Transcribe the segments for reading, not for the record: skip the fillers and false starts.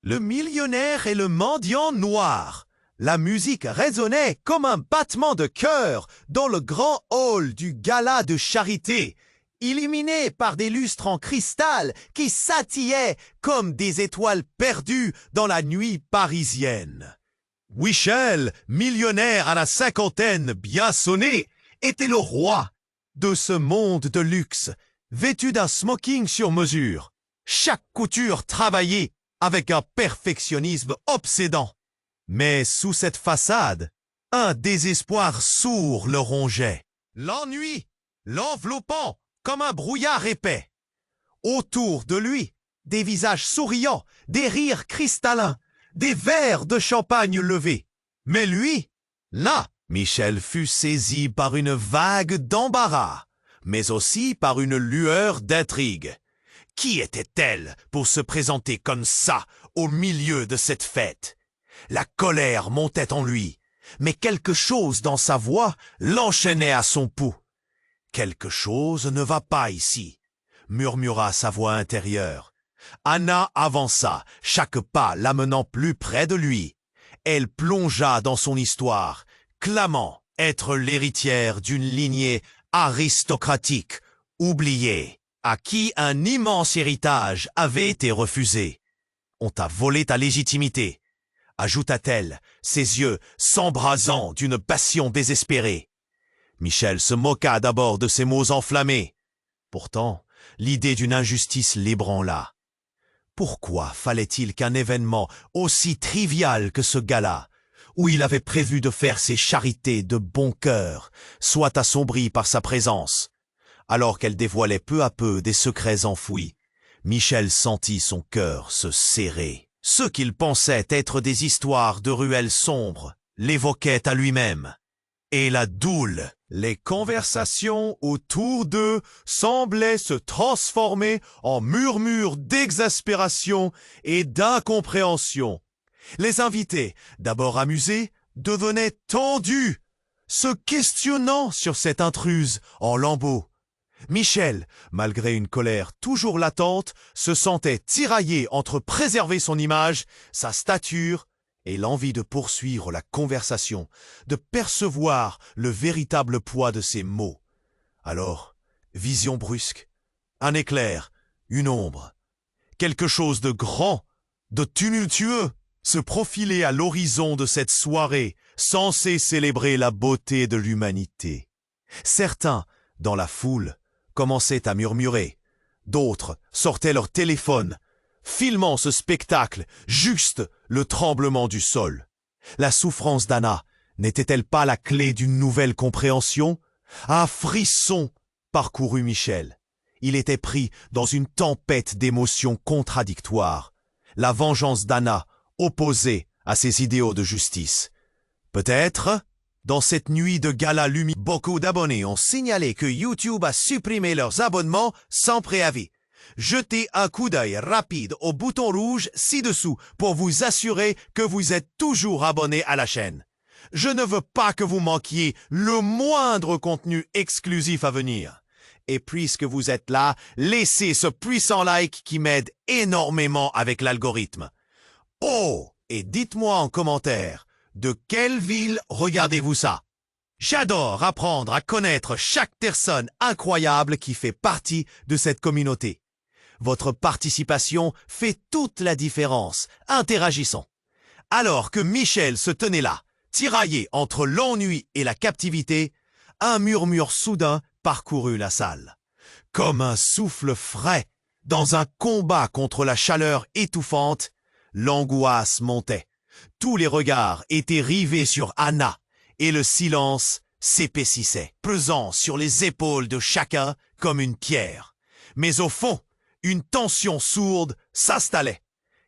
Le millionnaire et le mendiant noir. La musique résonnait comme un battement de cœur dans le grand hall du gala de charité, illuminé par des lustres en cristal qui scintillaient comme des étoiles perdues dans la nuit parisienne. Michel, millionnaire à la cinquantaine bien sonné, était le roi de ce monde de luxe, vêtu d'un smoking sur mesure, chaque couture travaillée avec un perfectionnisme obsédant. Mais sous cette façade, un désespoir sourd le rongeait. L'ennui, l'enveloppant comme un brouillard épais. Autour de lui, des visages souriants, des rires cristallins, des verres de champagne levés. Mais lui, là, Michel fut saisi par une vague d'embarras, mais aussi par une lueur d'intrigue. Qui était-elle pour se présenter comme ça au milieu de cette fête? La colère montait en lui, mais quelque chose dans sa voix l'enchaînait à son pouls. « Quelque chose ne va pas ici », murmura sa voix intérieure. Anna avança, chaque pas l'amenant plus près de lui. Elle plongea dans son histoire, clamant être l'héritière d'une lignée aristocratique, oubliée, à qui un immense héritage avait été refusé. « On t'a volé ta légitimité », ajouta-t-elle, ses yeux s'embrasant d'une passion désespérée. Michel se moqua d'abord de ces mots enflammés. Pourtant, l'idée d'une injustice l'ébranla. Pourquoi fallait-il qu'un événement aussi trivial que ce gala, où il avait prévu de faire ses charités de bon cœur, soit assombri par sa présence? Alors qu'elle dévoilait peu à peu des secrets enfouis, Michel sentit son cœur se serrer. Ce qu'il pensait être des histoires de ruelles sombres l'évoquaient à lui-même. Et la doule, les conversations autour d'eux semblaient se transformer en murmures d'exaspération et d'incompréhension. Les invités, d'abord amusés, devenaient tendus, se questionnant sur cette intruse en lambeaux. Michel, malgré une colère toujours latente, se sentait tiraillé entre préserver son image, sa stature et l'envie de poursuivre la conversation, de percevoir le véritable poids de ses mots. Alors, vision brusque, un éclair, une ombre, quelque chose de grand, de tumultueux, se profilait à l'horizon de cette soirée censée célébrer la beauté de l'humanité. Certains, dans la foule, commençaient à murmurer. D'autres sortaient leur téléphone, filmant ce spectacle, juste le tremblement du sol. La souffrance d'Anna n'était-elle pas la clé d'une nouvelle compréhension? Un frisson parcourut Michel. Il était pris dans une tempête d'émotions contradictoires. La vengeance d'Anna opposée à ses idéaux de justice. Peut-être, dans cette nuit de gala lumineux, beaucoup d'abonnés ont signalé que YouTube a supprimé leurs abonnements sans préavis. Jetez un coup d'œil rapide au bouton rouge ci-dessous pour vous assurer que vous êtes toujours abonné à la chaîne. Je ne veux pas que vous manquiez le moindre contenu exclusif à venir. Et puisque vous êtes là, laissez ce puissant like qui m'aide énormément avec l'algorithme. Oh, et dites-moi en commentaire, de quelle ville regardez-vous ça? J'adore apprendre à connaître chaque personne incroyable qui fait partie de cette communauté. Votre participation fait toute la différence. Interagissons. Alors que Michel se tenait là, tiraillé entre l'ennui et la captivité, un murmure soudain parcourut la salle. Comme un souffle frais, dans un combat contre la chaleur étouffante, l'angoisse montait. Tous les regards étaient rivés sur Anna, et le silence s'épaississait, pesant sur les épaules de chacun comme une pierre. Mais au fond, une tension sourde s'installait.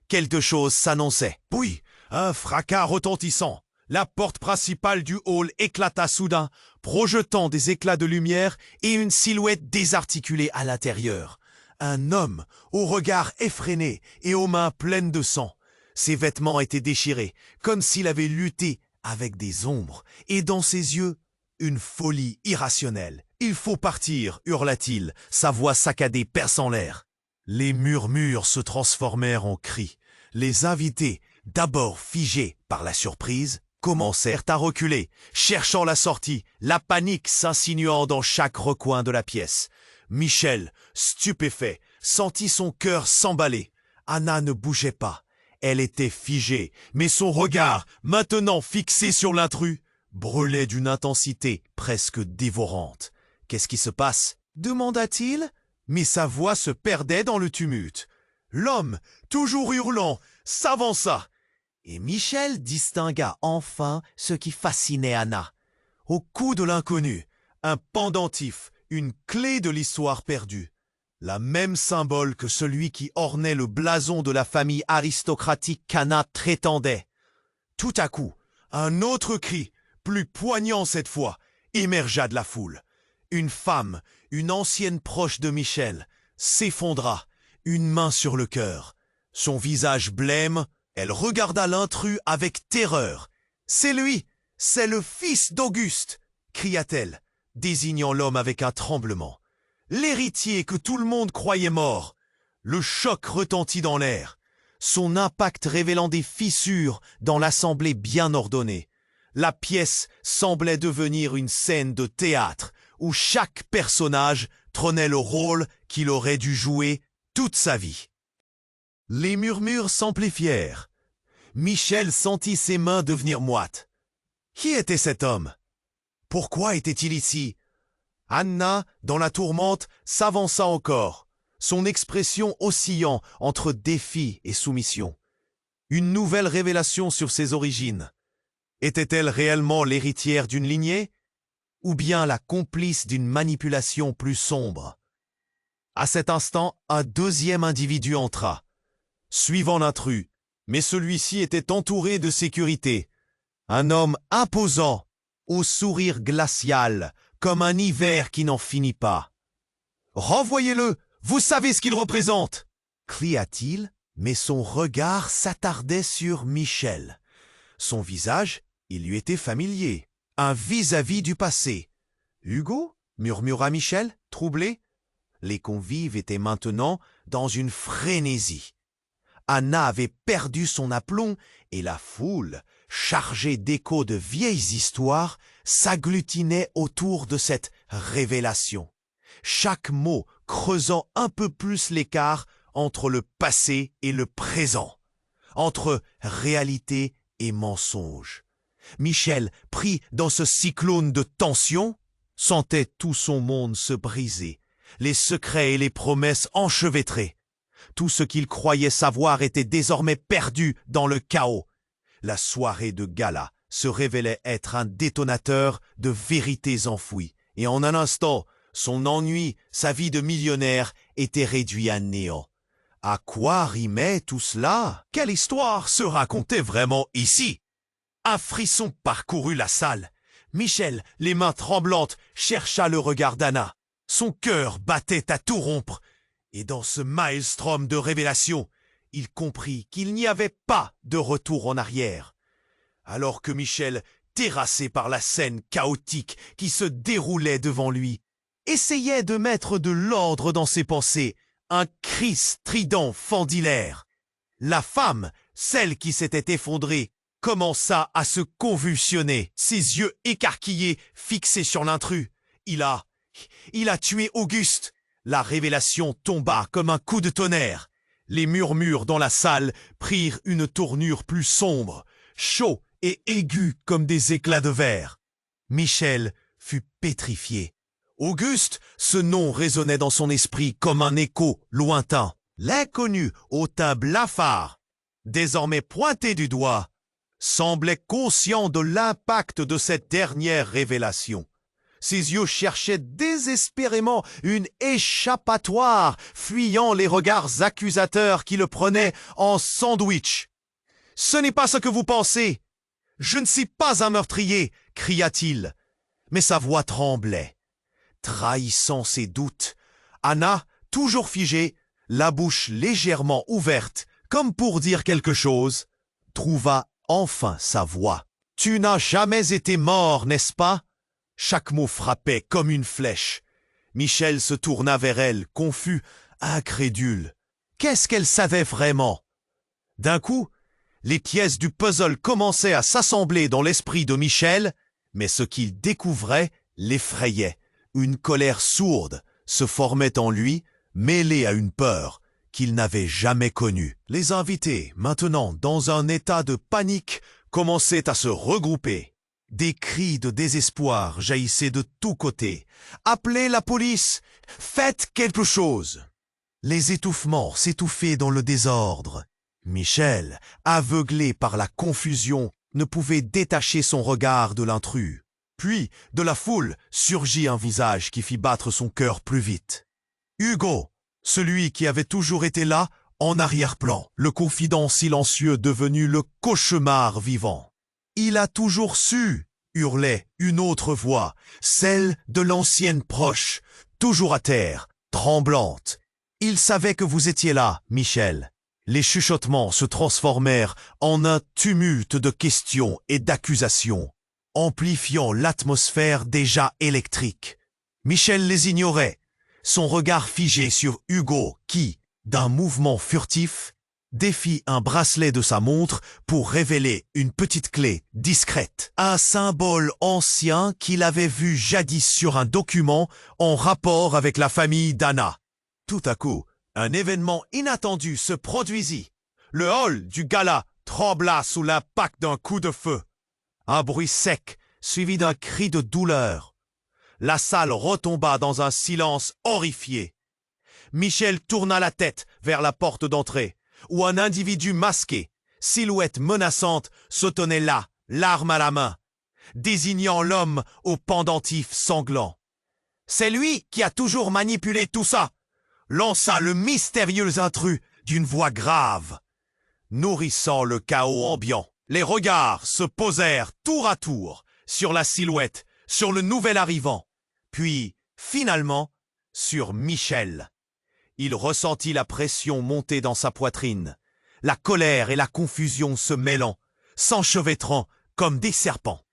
Quelque chose s'annonçait. Puis, un fracas retentissant. La porte principale du hall éclata soudain, projetant des éclats de lumière et une silhouette désarticulée à l'intérieur. Un homme, au regard effréné et aux mains pleines de sang. Ses vêtements étaient déchirés, comme s'il avait lutté avec des ombres, et dans ses yeux, une folie irrationnelle. « Il faut partir !» hurla-t-il, sa voix saccadée perçant l'air. Les murmures se transformèrent en cris. Les invités, d'abord figés par la surprise, commencèrent à reculer, cherchant la sortie, la panique s'insinuant dans chaque recoin de la pièce. Michel, stupéfait, sentit son cœur s'emballer. Anna ne bougeait pas. Elle était figée, mais son regard, maintenant fixé sur l'intrus, brûlait d'une intensité presque dévorante. « Qu'est-ce qui se passe ?» demanda-t-il, mais sa voix se perdait dans le tumulte. L'homme, toujours hurlant, s'avança, et Michel distingua enfin ce qui fascinait Anna. Au cou de l'inconnu, un pendentif, une clé de l'histoire perdue. La même symbole que celui qui ornait le blason de la famille aristocratique qu'Anna prétendait. Tout à coup, un autre cri, plus poignant cette fois, émergea de la foule. Une femme, une ancienne proche de Michel, s'effondra, une main sur le cœur. Son visage blême, elle regarda l'intrus avec terreur. « C'est lui, c'est le fils d'Auguste !» cria-t-elle, désignant l'homme avec un tremblement. L'héritier que tout le monde croyait mort. Le choc retentit dans l'air, son impact révélant des fissures dans l'assemblée bien ordonnée. La pièce semblait devenir une scène de théâtre où chaque personnage trônait le rôle qu'il aurait dû jouer toute sa vie. Les murmures s'amplifièrent. Michel sentit ses mains devenir moites. Qui était cet homme? Pourquoi était-il ici? Anna, dans la tourmente, s'avança encore, son expression oscillant entre défi et soumission. Une nouvelle révélation sur ses origines. Était-elle réellement l'héritière d'une lignée? Ou bien la complice d'une manipulation plus sombre? À cet instant, un deuxième individu entra, suivant l'intrus, mais celui-ci était entouré de sécurité. Un homme imposant, au sourire glacial, comme un hiver qui n'en finit pas. « Renvoyez-le, vous savez ce qu'il représente !» cria-t-il, mais son regard s'attardait sur Michel. Son visage, il lui était familier, un vis-à-vis du passé. « Hugo ?» murmura Michel, troublé. Les convives étaient maintenant dans une frénésie. Anna avait perdu son aplomb et la foule, chargée d'échos de vieilles histoires, s'agglutinait autour de cette révélation. Chaque mot creusant un peu plus l'écart entre le passé et le présent, entre réalité et mensonge. Michel, pris dans ce cyclone de tension, sentait tout son monde se briser, les secrets et les promesses enchevêtrés. Tout ce qu'il croyait savoir était désormais perdu dans le chaos. La soirée de gala se révélait être un détonateur de vérités enfouies, et en un instant, son ennui, sa vie de millionnaire, était réduit à néant. À quoi rimait tout cela? Quelle histoire se racontait vraiment ici? Un frisson parcourut la salle. Michel, les mains tremblantes, chercha le regard d'Anna. Son cœur battait à tout rompre. Et dans ce maelstrom de révélations, il comprit qu'il n'y avait pas de retour en arrière. Alors que Michel, terrassé par la scène chaotique qui se déroulait devant lui, essayait de mettre de l'ordre dans ses pensées, un cri strident fendit l'air. La femme, celle qui s'était effondrée, commença à se convulsionner, ses yeux écarquillés, fixés sur l'intrus. Il a tué Auguste. La révélation tomba comme un coup de tonnerre. Les murmures dans la salle prirent une tournure plus sombre, chauds et aigus comme des éclats de verre. Michel fut pétrifié. Auguste, ce nom résonnait dans son esprit comme un écho lointain. L'inconnu au teint blafard, désormais pointé du doigt, semblait conscient de l'impact de cette dernière révélation. Ses yeux cherchaient désespérément une échappatoire, fuyant les regards accusateurs qui le prenaient en sandwich. « Ce n'est pas ce que vous pensez. Je ne suis pas un meurtrier, cria-t-il. Mais sa voix tremblait. Trahissant ses doutes, Anna, toujours figée, la bouche légèrement ouverte, comme pour dire quelque chose, trouva enfin sa voix. « Tu n'as jamais été mort, n'est-ce pas ?» Chaque mot frappait comme une flèche. Michel se tourna vers elle, confus, incrédule. Qu'est-ce qu'elle savait vraiment? D'un coup, les pièces du puzzle commençaient à s'assembler dans l'esprit de Michel, mais ce qu'il découvrait l'effrayait. Une colère sourde se formait en lui, mêlée à une peur qu'il n'avait jamais connue. Les invités, maintenant dans un état de panique, commençaient à se regrouper. Des cris de désespoir jaillissaient de tous côtés. « Appelez la police! Faites quelque chose !» Les étouffements s'étouffaient dans le désordre. Michel, aveuglé par la confusion, ne pouvait détacher son regard de l'intrus. Puis, de la foule, surgit un visage qui fit battre son cœur plus vite. Hugo, celui qui avait toujours été là, en arrière-plan, le confident silencieux devenu le cauchemar vivant. « Il a toujours su !» hurlait une autre voix, celle de l'ancienne proche, toujours à terre, tremblante. « Il savait que vous étiez là, Michel. » Les chuchotements se transformèrent en un tumulte de questions et d'accusations, amplifiant l'atmosphère déjà électrique. Michel les ignorait, son regard figé sur Hugo qui, d'un mouvement furtif, défit un bracelet de sa montre pour révéler une petite clé discrète, un symbole ancien qu'il avait vu jadis sur un document en rapport avec la famille d'Anna. Tout à coup, un événement inattendu se produisit. Le hall du gala trembla sous l'impact d'un coup de feu. Un bruit sec, suivi d'un cri de douleur. La salle retomba dans un silence horrifié. Michel tourna la tête vers la porte d'entrée, où un individu masqué, silhouette menaçante, se tenait là, l'arme à la main, désignant l'homme au pendentif sanglant. « C'est lui qui a toujours manipulé tout ça !» lança le mystérieux intrus d'une voix grave. Nourrissant le chaos ambiant, les regards se posèrent tour à tour sur la silhouette, sur le nouvel arrivant, puis, finalement, sur Michel. Il ressentit la pression monter dans sa poitrine, la colère et la confusion se mêlant, s'enchevêtrant comme des serpents.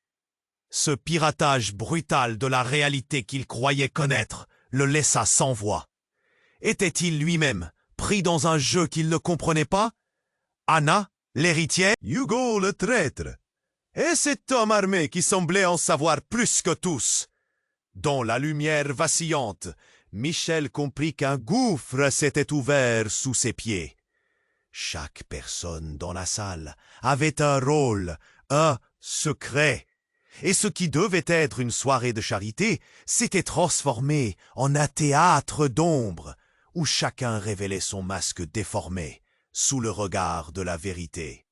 Ce piratage brutal de la réalité qu'il croyait connaître le laissa sans voix. Était-il lui-même pris dans un jeu qu'il ne comprenait pas? Anna, l'héritière? Hugo le traître? Et cet homme armé qui semblait en savoir plus que tous? Dans la lumière vacillante, Michel comprit qu'un gouffre s'était ouvert sous ses pieds. Chaque personne dans la salle avait un rôle, un secret. Et ce qui devait être une soirée de charité s'était transformé en un théâtre d'ombre, où chacun révélait son masque déformé, sous le regard de la vérité.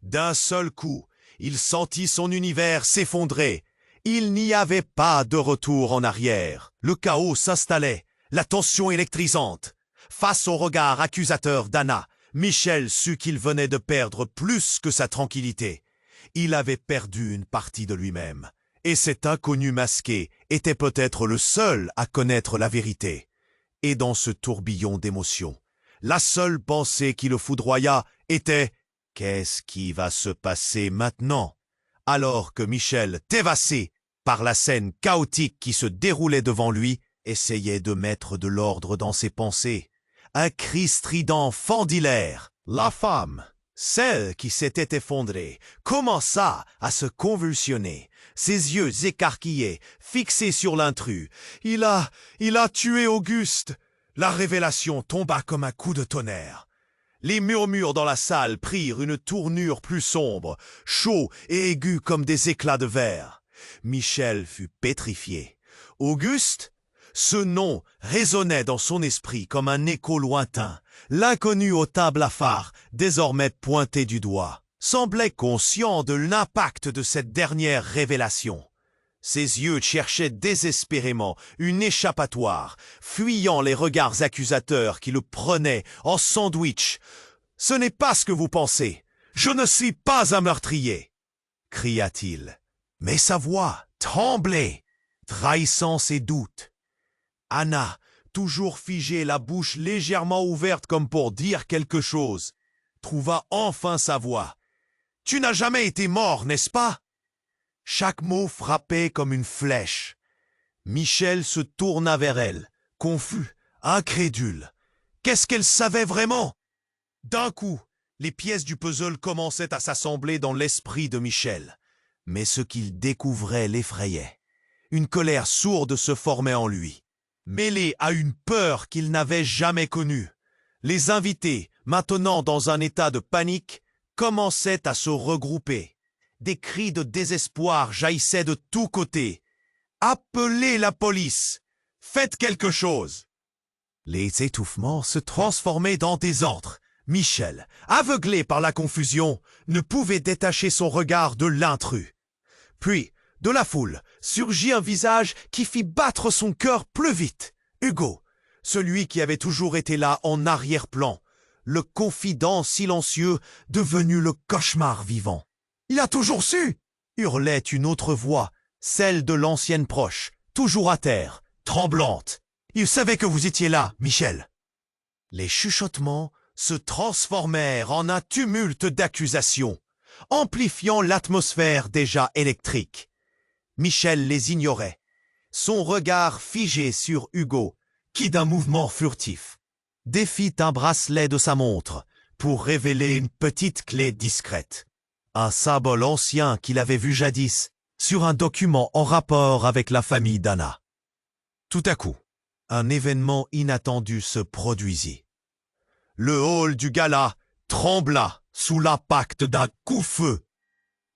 D'un seul coup, il sentit son univers s'effondrer. Il n'y avait pas de retour en arrière. Le chaos s'installait, la tension électrisante. Face au regard accusateur d'Anna, Michel sut qu'il venait de perdre plus que sa tranquillité. Il avait perdu une partie de lui-même, et cet inconnu masqué était peut-être le seul à connaître la vérité. Et dans ce tourbillon d'émotions, la seule pensée qui le foudroya était « Qu'est-ce qui va se passer maintenant ?» Alors que Michel, terrassé par la scène chaotique qui se déroulait devant lui, essayait de mettre de l'ordre dans ses pensées. Un cri strident fendit l'air. La femme, celle qui s'était effondrée, commença à se convulsionner, ses yeux écarquillés, fixés sur l'intrus. Il a tué Auguste. La révélation tomba comme un coup de tonnerre. Les murmures dans la salle prirent une tournure plus sombre, chauds et aigus comme des éclats de verre. Michel fut pétrifié. Auguste? Ce nom résonnait dans son esprit comme un écho lointain. L'inconnu aux tables à phare, désormais pointé du doigt, semblait conscient de l'impact de cette dernière révélation. Ses yeux cherchaient désespérément une échappatoire, fuyant les regards accusateurs qui le prenaient en sandwich. « Ce n'est pas ce que vous pensez. Je ne suis pas un meurtrier !» cria-t-il. Mais sa voix tremblait, trahissant ses doutes. Anna, toujours figée, la bouche légèrement ouverte comme pour dire quelque chose, trouva enfin sa voix. « Tu n'as jamais été mort, n'est-ce pas ?» Chaque mot frappait comme une flèche. Michel se tourna vers elle, confus, incrédule. Qu'est-ce qu'elle savait vraiment? D'un coup, Les pièces du puzzle commençaient à s'assembler dans l'esprit de Michel. Mais ce qu'il découvrait l'effrayait. Une colère sourde se formait en lui, mêlée à une peur qu'il n'avait jamais connue. Les invités, maintenant dans un état de panique, commençaient à se regrouper. Des cris de désespoir jaillissaient de tous côtés. « Appelez la police! Faites quelque chose !» Les étouffements se transformaient dans des ordres. Michel, aveuglé par la confusion, ne pouvait détacher son regard de l'intrus. Puis, de la foule, surgit un visage qui fit battre son cœur plus vite. Hugo, celui qui avait toujours été là en arrière-plan, le confident silencieux devenu le cauchemar vivant. « Il a toujours su !» hurlait une autre voix, celle de l'ancienne proche, toujours à terre, tremblante. « Il savait que vous étiez là, Michel !» Les chuchotements se transformèrent en un tumulte d'accusations, amplifiant l'atmosphère déjà électrique. Michel les ignorait, son regard figé sur Hugo, qui d'un mouvement furtif défit un bracelet de sa montre pour révéler une petite clé discrète, un symbole ancien qu'il avait vu jadis sur un document en rapport avec la famille d'Anna. Tout à coup, un événement inattendu se produisit. Le hall du gala trembla sous l'impact d'un coup-feu.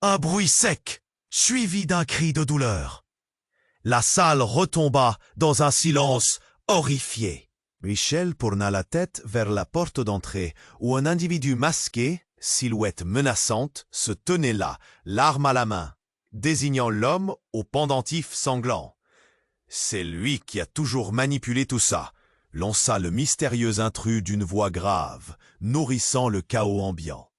Un bruit sec, suivi d'un cri de douleur. La salle retomba dans un silence horrifié. Michel tourna la tête vers la porte d'entrée où un individu masqué, silhouette menaçante, se tenait là, l'arme à la main, désignant l'homme au pendentif sanglant. « C'est lui qui a toujours manipulé tout ça », lança le mystérieux intrus d'une voix grave, nourrissant le chaos ambiant.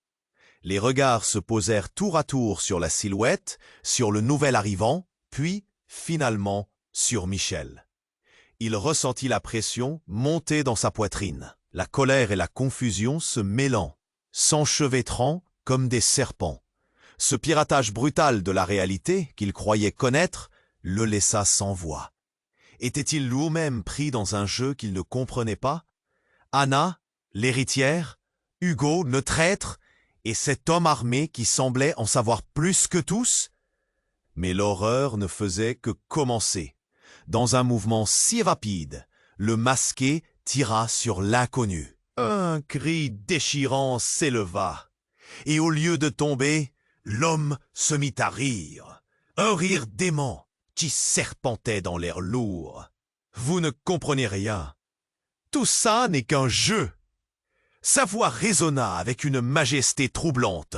Les regards se posèrent tour à tour sur la silhouette, sur le nouvel arrivant, puis, finalement, sur Michel. Il ressentit la pression monter dans sa poitrine, la colère et la confusion se mêlant, s'enchevêtrant comme des serpents. Ce piratage brutal de la réalité qu'il croyait connaître le laissa sans voix. Était-il lui-même pris dans un jeu qu'il ne comprenait pas? Anna, l'héritière, Hugo, le traître, et cet homme armé qui semblait en savoir plus que tous? Mais l'horreur ne faisait que commencer. Dans un mouvement si rapide, le masqué tira sur l'inconnu. Un cri déchirant s'éleva, et au lieu de tomber, l'homme se mit à rire. Un rire dément qui serpentait dans l'air lourd. Vous ne comprenez rien. Tout ça n'est qu'un jeu. Sa voix résonna avec une majesté troublante.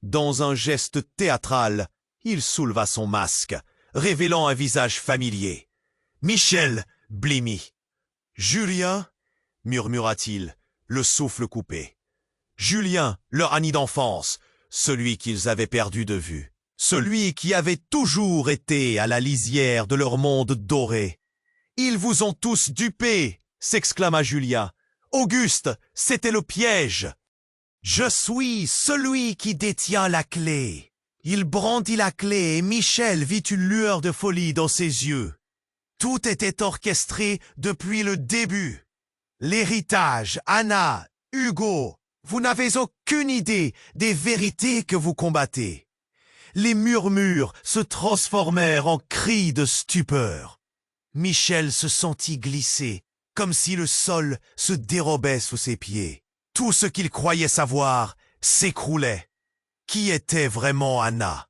Dans un geste théâtral, il souleva son masque, révélant un visage familier. Michel blêmit. « Julien » murmura-t-il, le souffle coupé. Julien, leur ami d'enfance, celui qu'ils avaient perdu de vue. Celui qui avait toujours été à la lisière de leur monde doré. « Ils vous ont tous dupés !» s'exclama Julien. « Auguste, c'était le piège !»« Je suis celui qui détient la clé !» Il brandit la clé et Michel vit une lueur de folie dans ses yeux. Tout était orchestré depuis le début. L'héritage, Anna, Hugo, vous n'avez aucune idée des vérités que vous combattez. Les murmures se transformèrent en cris de stupeur. Michel se sentit glisser, comme si le sol se dérobait sous ses pieds. Tout ce qu'il croyait savoir s'écroulait. Qui était vraiment Anna?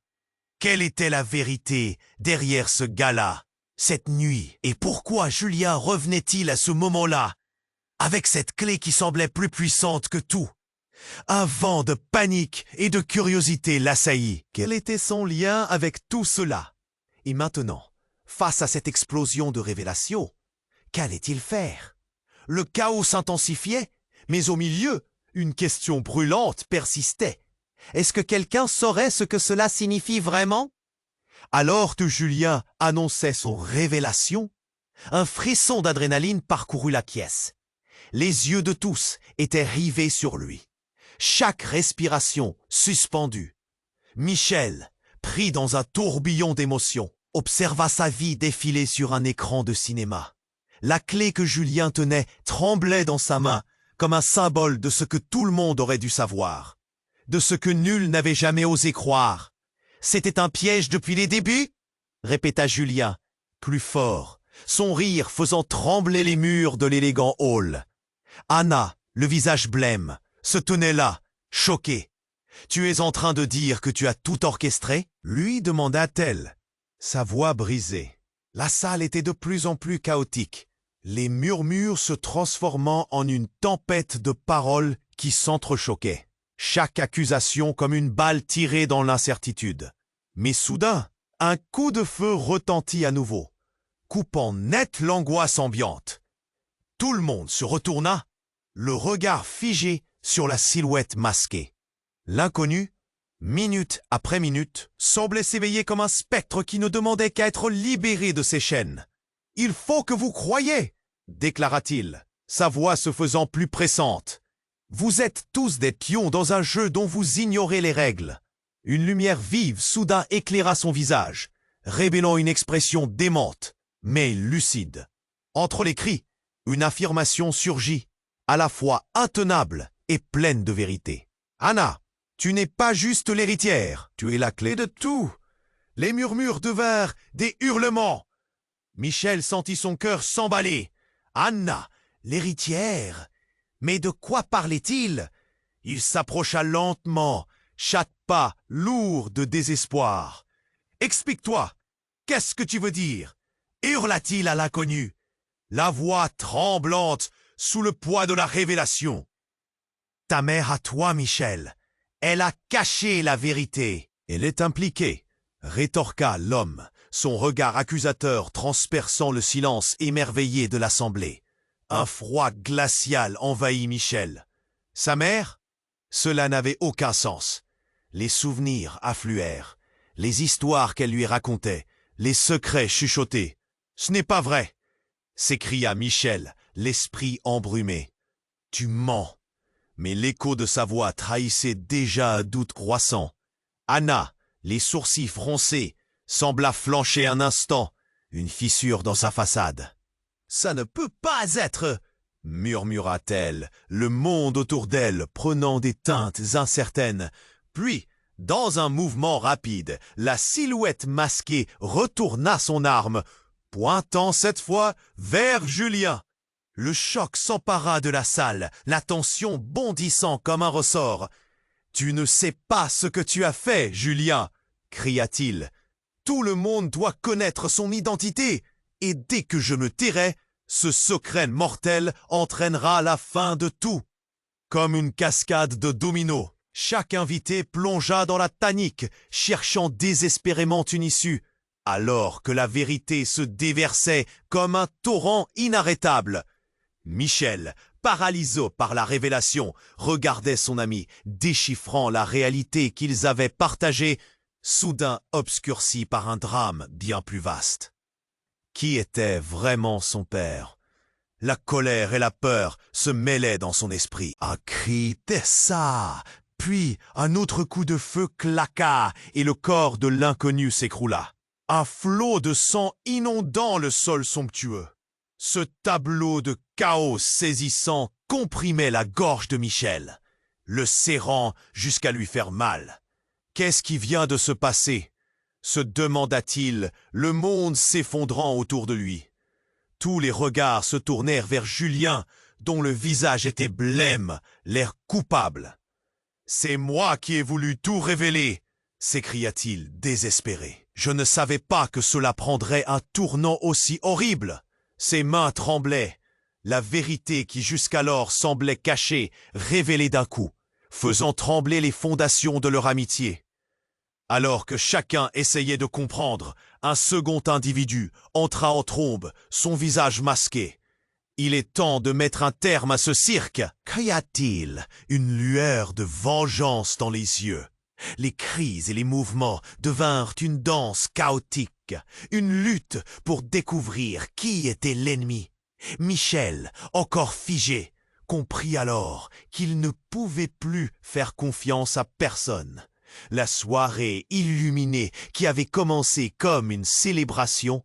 Quelle était la vérité derrière ce gala, cette nuit? Et pourquoi Julien revenait-il à ce moment-là, avec cette clé qui semblait plus puissante que tout? Un vent de panique et de curiosité l'assaillit. Quel était son lien avec tout cela? Et maintenant, face à cette explosion de révélations, qu'allait-il faire? Le chaos s'intensifiait, mais au milieu, une question brûlante persistait. Est-ce que quelqu'un saurait ce que cela signifie vraiment? Alors que Julien annonçait son révélation, un frisson d'adrénaline parcourut la pièce. Les yeux de tous étaient rivés sur lui. Chaque respiration suspendue. Michel, pris dans un tourbillon d'émotions, observa sa vie défiler sur un écran de cinéma. La clé que Julien tenait tremblait dans sa main, comme un symbole de ce que tout le monde aurait dû savoir, de ce que nul n'avait jamais osé croire. C'était un piège depuis les débuts? Répéta Julien, plus fort, son rire faisant trembler les murs de l'élégant hall. Anna, le visage blême, se tenait là, choquée. « Tu es en train de dire que tu as tout orchestré ?» lui demanda-t-elle, sa voix brisée. La salle était de plus en plus chaotique, les murmures se transformant en une tempête de paroles qui s'entrechoquaient, chaque accusation comme une balle tirée dans l'incertitude. Mais soudain, un coup de feu retentit à nouveau, coupant net l'angoisse ambiante. Tout le monde se retourna, le regard figé sur la silhouette masquée. L'inconnu, minute après minute, semblait s'éveiller comme un spectre qui ne demandait qu'à être libéré de ses chaînes. « Il faut que vous croyiez !» déclara-t-il, sa voix se faisant plus pressante. « Vous êtes tous des pions dans un jeu dont vous ignorez les règles. » Une lumière vive soudain éclaira son visage, révélant une expression démente, mais lucide. Entre les cris, une affirmation surgit, à la fois intenable et pleine de vérité. « Anna, tu n'es pas juste l'héritière, tu es la clé de tout. » Les murmures devinrent des hurlements. Michel sentit son cœur s'emballer. « Anna, l'héritière ! Mais de quoi parlait-il » Il s'approcha lentement, chaque pas lourd de désespoir. « Explique-toi, qu'est-ce que tu veux dire » hurla-t-il à l'inconnu, la voix tremblante sous le poids de la révélation. « Ta mère à toi, Michel. Elle a caché la vérité. »« Elle est impliquée, » rétorqua l'homme, son regard accusateur transperçant le silence émerveillé de l'assemblée. Un froid glacial envahit Michel. Sa mère? Cela n'avait aucun sens. Les souvenirs affluèrent, les histoires qu'elle lui racontait, les secrets chuchotés. « Ce n'est pas vrai !» s'écria Michel, l'esprit embrumé. « Tu mens !» Mais l'écho de sa voix trahissait déjà un doute croissant. Anna, les sourcils froncés, sembla flancher un instant, une fissure dans sa façade. « Ça ne peut pas être !» murmura-t-elle, le monde autour d'elle prenant des teintes incertaines. Puis, dans un mouvement rapide, la silhouette masquée retourna son arme, pointant cette fois vers Julien. Le choc s'empara de la salle, la tension bondissant comme un ressort. « Tu ne sais pas ce que tu as fait, Julien !» cria-t-il. « Tout le monde doit connaître son identité, et dès que je me tairai, ce secret mortel entraînera la fin de tout. » Comme une cascade de dominos, chaque invité plongea dans la panique, cherchant désespérément une issue, alors que la vérité se déversait comme un torrent inarrêtable. Michel, paralysé par la révélation, regardait son ami, déchiffrant la réalité qu'ils avaient partagée, soudain obscurcie par un drame bien plus vaste. Qui était vraiment son père? La colère et la peur se mêlaient dans son esprit. Un cri cessa, puis un autre coup de feu claqua et le corps de l'inconnu s'écroula. Un flot de sang inondant le sol somptueux. Ce tableau de chaos saisissant comprimait la gorge de Michel, le serrant jusqu'à lui faire mal. Qu'est-ce qui vient de se passer? Se demanda-t-il, le monde s'effondrant autour de lui. Tous les regards se tournèrent vers Julien, dont le visage était blême, l'air coupable. « C'est moi qui ai voulu tout révéler !» s'écria-t-il, désespéré. « Je ne savais pas que cela prendrait un tournant aussi horrible !» Ses mains tremblaient, la vérité qui jusqu'alors semblait cachée, révélée d'un coup, faisant trembler les fondations de leur amitié. Alors que chacun essayait de comprendre, un second individu entra en trombe, son visage masqué. « Il est temps de mettre un terme à ce cirque !» cria-t-il, une lueur de vengeance dans les yeux. Les cris et les mouvements devinrent une danse chaotique, une lutte pour découvrir qui était l'ennemi. Michel, encore figé, comprit alors qu'il ne pouvait plus faire confiance à personne. La soirée illuminée qui avait commencé comme une célébration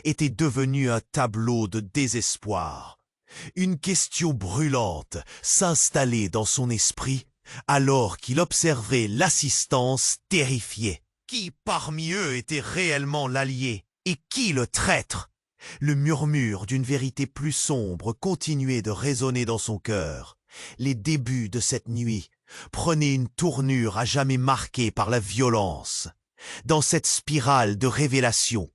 était devenue un tableau de désespoir. Une question brûlante s'installait dans son esprit alors qu'il observait l'assistance terrifiée. Qui parmi eux était réellement l'allié et qui le traître? Le murmure d'une vérité plus sombre continuait de résonner dans son cœur. Les débuts de cette nuit prenaient une tournure à jamais marquée par la violence. Dans cette spirale de révélation,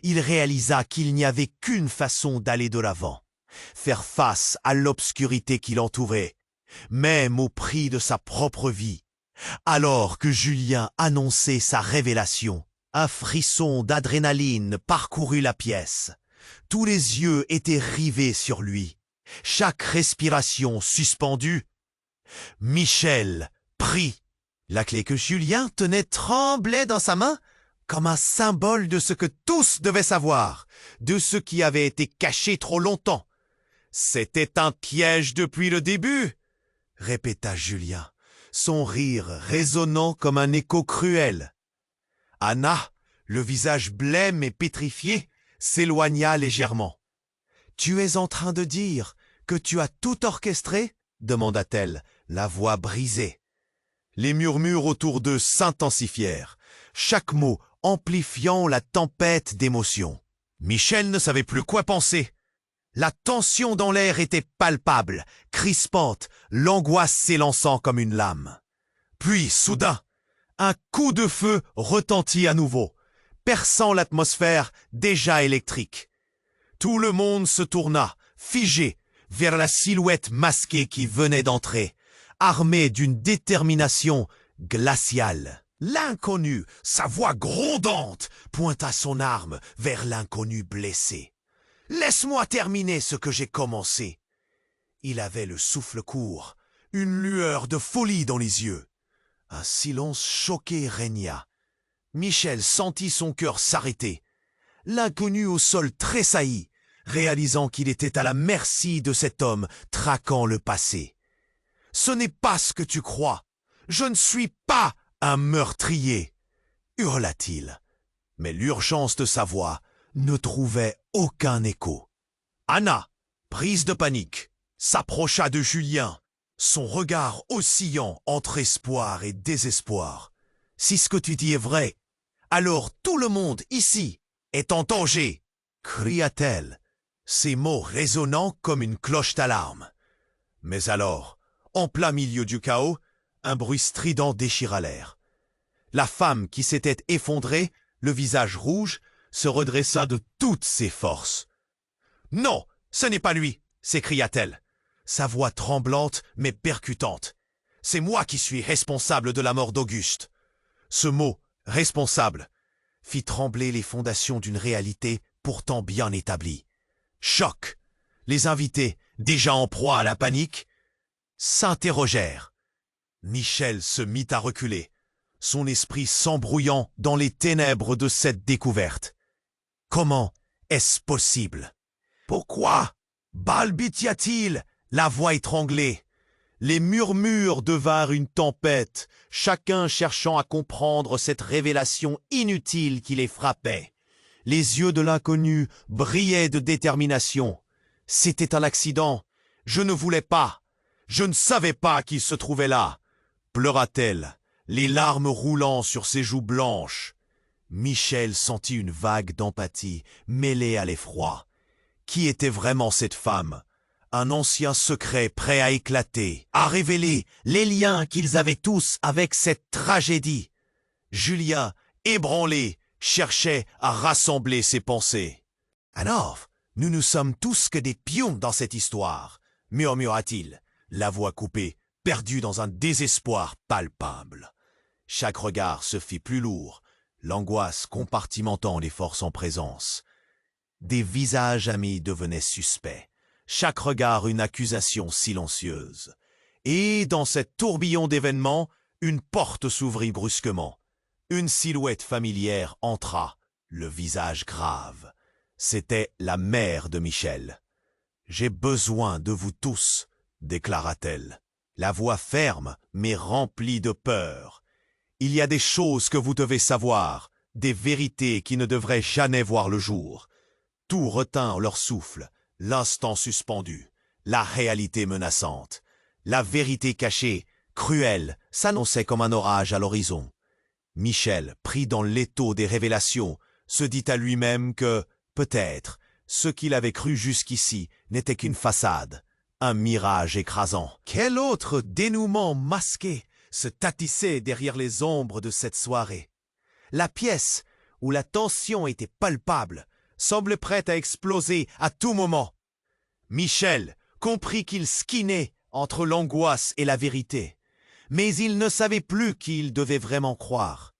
il réalisa qu'il n'y avait qu'une façon d'aller de l'avant. Faire face à l'obscurité qui l'entourait, même au prix de sa propre vie. Alors que Julien annonçait sa révélation, un frisson d'adrénaline parcourut la pièce. Tous les yeux étaient rivés sur lui, chaque respiration suspendue. Michel prit. La clé que Julien tenait tremblait dans sa main, comme un symbole de ce que tous devaient savoir, de ce qui avait été caché trop longtemps. C'était un piège depuis le début, répéta Julien, son rire résonnant comme un écho cruel. Anna, le visage blême et pétrifié, s'éloigna légèrement. « Tu es en train de dire que tu as tout orchestré ?» demanda-t-elle, la voix brisée. Les murmures autour d'eux s'intensifièrent, chaque mot amplifiant la tempête d'émotions. Michel ne savait plus quoi penser. La tension dans l'air était palpable, crispante, l'angoisse s'élançant comme une lame. Puis, soudain, un coup de feu retentit à nouveau, perçant l'atmosphère déjà électrique. Tout le monde se tourna, figé, vers la silhouette masquée qui venait d'entrer, armée d'une détermination glaciale. L'inconnu, sa voix grondante, pointa son arme vers l'inconnu blessé. « Laisse-moi terminer ce que j'ai commencé. » Il avait le souffle court, une lueur de folie dans les yeux. Un silence choqué régna. Michel sentit son cœur s'arrêter. L'inconnu au sol tressaillit, réalisant qu'il était à la merci de cet homme traquant le passé. « Ce n'est pas ce que tu crois. Je ne suis pas un meurtrier !» hurla-t-il. Mais l'urgence de sa voix ne trouvait aucun écho. Anna, prise de panique, s'approcha de Julien, son regard oscillant entre espoir et désespoir. « Si ce que tu dis est vrai, alors tout le monde ici est en danger !» cria-t-elle, ses mots résonnant comme une cloche d'alarme. Mais alors, en plein milieu du chaos, un bruit strident déchira l'air. La femme qui s'était effondrée, le visage rouge, se redressa de toutes ses forces. « Non, ce n'est pas lui !» s'écria-t-elle, sa voix tremblante mais percutante. « C'est moi qui suis responsable de la mort d'Auguste. » Ce mot, « responsable », fit trembler les fondations d'une réalité pourtant bien établie. Choc. Les invités, déjà en proie à la panique, s'interrogèrent. Michel se mit à reculer, son esprit s'embrouillant dans les ténèbres de cette découverte. Comment est-ce possible? Pourquoi? Balbutia-t-il, la voix étranglée. Les murmures devinrent une tempête, chacun cherchant à comprendre cette révélation inutile qui les frappait. Les yeux de l'inconnu brillaient de détermination. C'était un accident. Je ne voulais pas. Je ne savais pas qu'il se trouvait là. Pleura-t-elle, les larmes roulant sur ses joues blanches. Michel sentit une vague d'empathie mêlée à l'effroi. Qui était vraiment cette femme? Un ancien secret prêt à éclater, à révéler les liens qu'ils avaient tous avec cette tragédie. Julien, ébranlé, cherchait à rassembler ses pensées. « Alors, nous ne sommes tous que des pions dans cette histoire, » murmura-t-il, la voix coupée, perdu dans un désespoir palpable. Chaque regard se fit plus lourd, l'angoisse compartimentant les forces en présence. Des visages amis devenaient suspects, chaque regard une accusation silencieuse. Et dans cet tourbillon d'événements, une porte s'ouvrit brusquement. Une silhouette familière entra, le visage grave. C'était la mère de Michel. « J'ai besoin de vous tous », déclara-t-elle, la voix ferme mais remplie de peur. « Il y a des choses que vous devez savoir, des vérités qui ne devraient jamais voir le jour. » Tout retint leur souffle, L'instant suspendu, la réalité menaçante, la vérité cachée, cruelle, s'annonçait comme un orage à l'horizon. Michel, pris dans l'étau des révélations, se dit à lui-même que, peut-être, ce qu'il avait cru jusqu'ici n'était qu'une façade, un mirage écrasant. Quel autre dénouement masqué se tâtissait derrière les ombres de cette soirée? La pièce, où la tension était palpable, semblait prête à exploser à tout moment. Michel comprit qu'il skinait entre l'angoisse et la vérité, mais il ne savait plus qui il devait vraiment croire.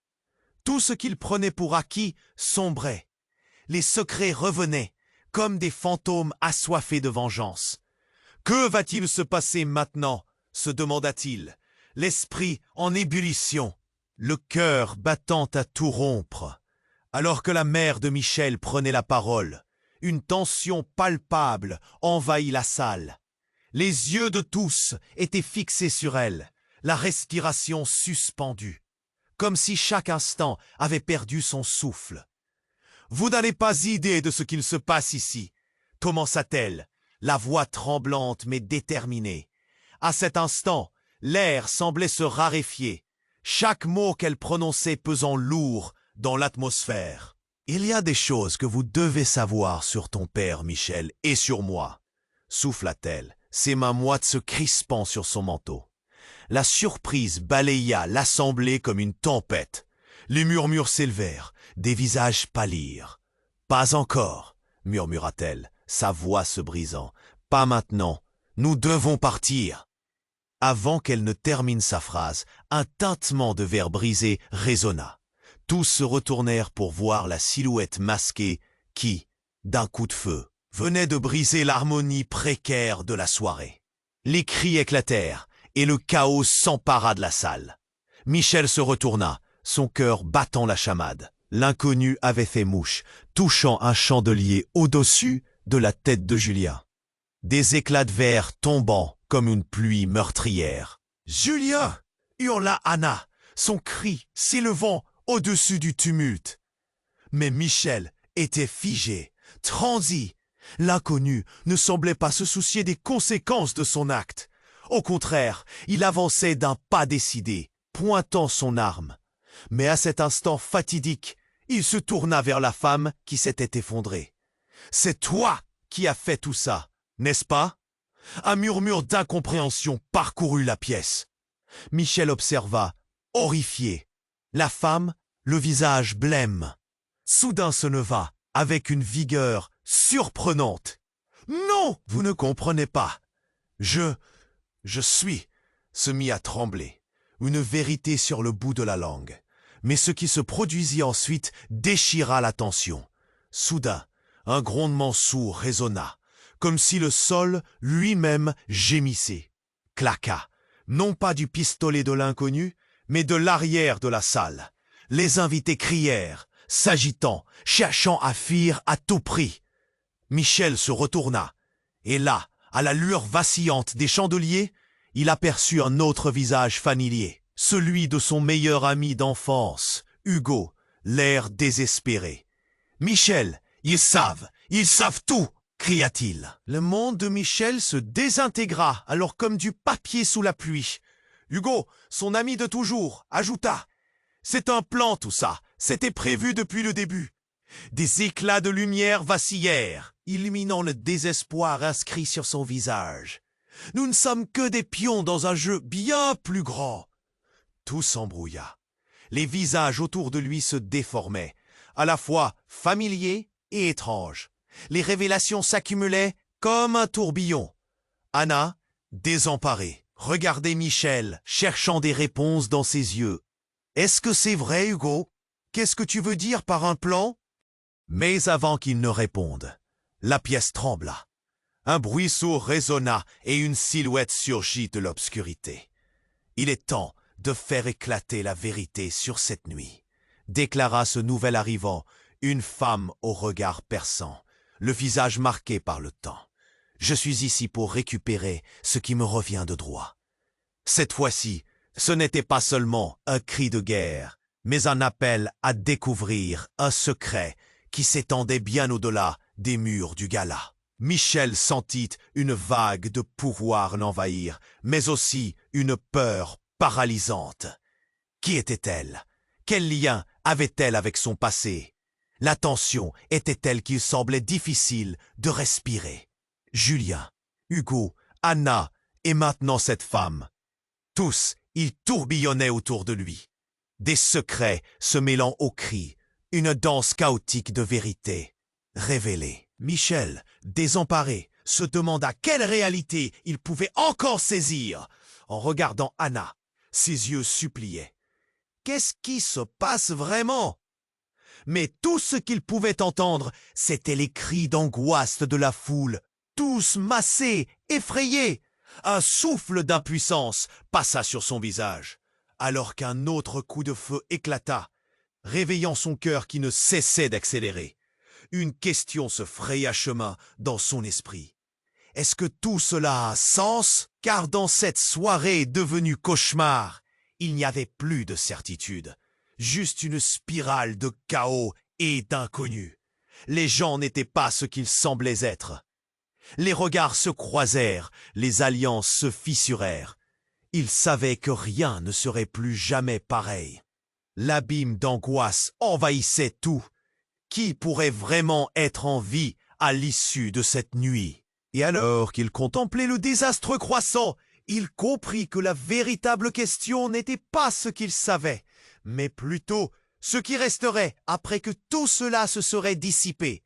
Tout ce qu'il prenait pour acquis sombrait. Les secrets revenaient, comme des fantômes assoiffés de vengeance. Que va-t-il se passer maintenant? Se demanda-t-il, l'esprit en ébullition, le cœur battant à tout rompre. Alors que la mère de Michel prenait la parole, une tension palpable envahit la salle. Les yeux de tous étaient fixés sur elle, la respiration suspendue, comme si chaque instant avait perdu son souffle. « Vous n'avez pas idée de ce qu'il se passe ici, » commença-t-elle, la voix tremblante mais déterminée. À cet instant, l'air semblait se raréfier, chaque mot qu'elle prononçait pesant lourd dans l'atmosphère. « Il y a des choses que vous devez savoir sur ton père, Michel, et sur moi, » souffla-t-elle, ses mains moites se crispant sur son manteau. La surprise balaya l'assemblée comme une tempête. Les murmures s'élevèrent, des visages pâlirent. « Pas encore, » murmura-t-elle, sa voix se brisant. « Pas maintenant, nous devons partir. » Avant qu'elle ne termine sa phrase, un tintement de verre brisé résonna. Tous se retournèrent pour voir la silhouette masquée qui, d'un coup de feu, venait de briser l'harmonie précaire de la soirée. Les cris éclatèrent et le chaos s'empara de la salle. Michel se retourna, son cœur battant la chamade. L'inconnu avait fait mouche, touchant un chandelier au-dessus de la tête de Julien. Des éclats de verre tombant comme une pluie meurtrière. « Julien !» hurla Anna, son cri s'élevant au-dessus du tumulte. Mais Michel était figé, transi. L'inconnu ne semblait pas se soucier des conséquences de son acte. Au contraire, il avançait d'un pas décidé, pointant son arme. Mais à cet instant fatidique, il se tourna vers la femme qui s'était effondrée. « C'est toi qui as fait tout ça, n'est-ce pas ?» Un murmure d'incompréhension parcourut la pièce. Michel observa, horrifié. La femme, le visage blême. Soudain se leva, avec une vigueur surprenante. « Non, vous ne comprenez pas. Je suis... » se mit à trembler, une vérité sur le bout de la langue. Mais ce qui se produisit ensuite déchira la tension. Soudain, un grondement sourd résonna, comme si le sol lui-même gémissait. Claqua, non pas du pistolet de l'inconnu, mais de l'arrière de la salle. Les invités crièrent, s'agitant, cherchant à fuir à tout prix. Michel se retourna, et là, à la lueur vacillante des chandeliers, il aperçut un autre visage familier, celui de son meilleur ami d'enfance, Hugo, l'air désespéré. « Michel, ils savent tout !» cria-t-il. Le monde de Michel se désintégra, alors comme du papier sous la pluie. Hugo, son ami de toujours, ajouta. « C'est un plan tout ça, c'était prévu depuis le début. » Des éclats de lumière vacillèrent, illuminant le désespoir inscrit sur son visage. « Nous ne sommes que des pions dans un jeu bien plus grand. » Tout s'embrouilla. Les visages autour de lui se déformaient, à la fois familiers et étranges. Les révélations s'accumulaient comme un tourbillon. Anna, désemparée, regardait Michel, cherchant des réponses dans ses yeux. « Est-ce que c'est vrai, Hugo? Qu'est-ce que tu veux dire par un plan ?» Mais avant qu'il ne réponde, la pièce trembla. Un bruit sourd résonna et une silhouette surgit de l'obscurité. « Il est temps de faire éclater la vérité sur cette nuit », déclara ce nouvel arrivant, une femme au regard perçant, le visage marqué par le temps. « Je suis ici pour récupérer ce qui me revient de droit. » Cette fois-ci, ce n'était pas seulement un cri de guerre, mais un appel à découvrir un secret qui s'étendait bien au-delà des murs du gala. Michel sentit une vague de pouvoir l'envahir, mais aussi une peur paralysante. Qui était-elle? Quel lien avait-elle avec son passé? La tension était telle qu'il semblait difficile de respirer. Julien, Hugo, Anna et maintenant cette femme. Tous, ils tourbillonnaient autour de lui. Des secrets se mêlant aux cris, une danse chaotique de vérité révélée. Michel, désemparé, se demanda quelle réalité il pouvait encore saisir. En regardant Anna, ses yeux suppliaient. Qu'est-ce qui se passe vraiment? Mais tout ce qu'il pouvait entendre, c'étaient les cris d'angoisse de la foule, tous massés, effrayés. Un souffle d'impuissance passa sur son visage, alors qu'un autre coup de feu éclata, réveillant son cœur qui ne cessait d'accélérer. Une question se fraya chemin dans son esprit. Est-ce que tout cela a sens? Car dans cette soirée devenue cauchemar, il n'y avait plus de certitude, juste une spirale de chaos et d'inconnu. Les gens n'étaient pas ce qu'ils semblaient être. Les regards se croisèrent, les alliances se fissurèrent. Ils savaient que rien ne serait plus jamais pareil. L'abîme d'angoisse envahissait tout. Qui pourrait vraiment être en vie à l'issue de cette nuit? Et alors qu'il contemplait le désastre croissant, il comprit que la véritable question n'était pas ce qu'il savait, mais plutôt ce qui resterait après que tout cela se serait dissipé.